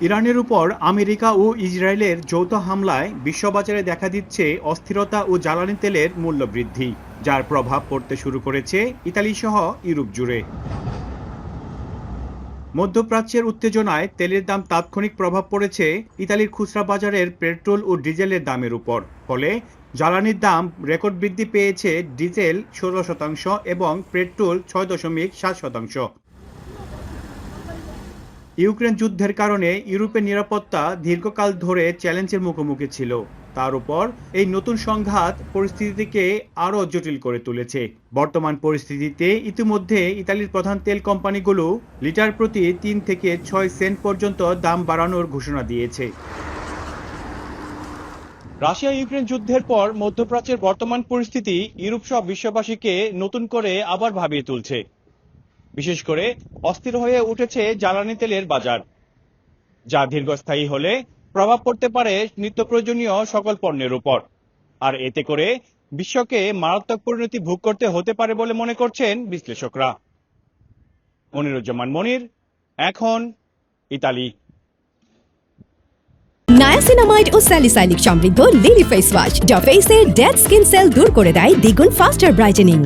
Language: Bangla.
ইরানের উপর আমেরিকা ও ইসরায়েলের যৌথ হামলায় বিশ্ববাজারে দেখা দিচ্ছে অস্থিরতা ও জ্বালানি তেলের মূল্য বৃদ্ধি, যার প্রভাব পড়তে শুরু করেছে ইতালি সহ ইউরোপ জুড়ে। মধ্যপ্রাচ্যের উত্তেজনায় তেলের দাম তাৎক্ষণিক প্রভাব পড়েছে ইতালির খুচরা বাজারের পেট্রোল ও ডিজেলের দামের উপর। ফলে জ্বালানির দাম রেকর্ড বৃদ্ধি পেয়েছে, ডিজেল 16% এবং পেট্রোল 6.7%। ইউক্রেন যুদ্ধের কারণে ইউরোপের নিরাপত্তা দীর্ঘকাল ধরে চ্যালেঞ্জের মুখোমুখি ছিল। তার উপর এই নতুন সংঘাত পরিস্থিতিকে আরও জটিল করে তুলেছে। বর্তমান পরিস্থিতিতে ইতিমধ্যে ইতালির প্রধান তেল কোম্পানিগুলো লিটার প্রতি 3 থেকে 6 সেন্ট পর্যন্ত দাম বাড়ানোর ঘোষণা দিয়েছে। রাশিয়া ইউক্রেন যুদ্ধের পর মধ্যপ্রাচ্যের বর্তমান পরিস্থিতি ইউরোপ সহ বিশ্ববাসীকে নতুন করে আবার ভাবিয়ে তুলছে। বিশেষ করে অস্থির হয়ে উঠেছে জ্বালানি তেলের বাজার, যা দীর্ঘস্থায়ী হলে প্রভাব পড়তে পারে নিত্য প্রয়োজনীয় সকল পণ্যের উপর। আর এতে করে বিশ্বকে মারাত্মক পরিণতি ভোগ করতে হতে পারে বলে মনে করছেন বিশ্লেষকরা। মনিরুজ্জামান মনির, এখন ইতালি। নায়াসিনামাইড ও স্যালিসাইলিক সমৃদ্ধ লিলি ফেস ওয়াশ, যা ফেসের ডেড স্কিন সেল দূর করে দেয় দ্বিগুণ ফাস্টার ব্রাইটেনিং।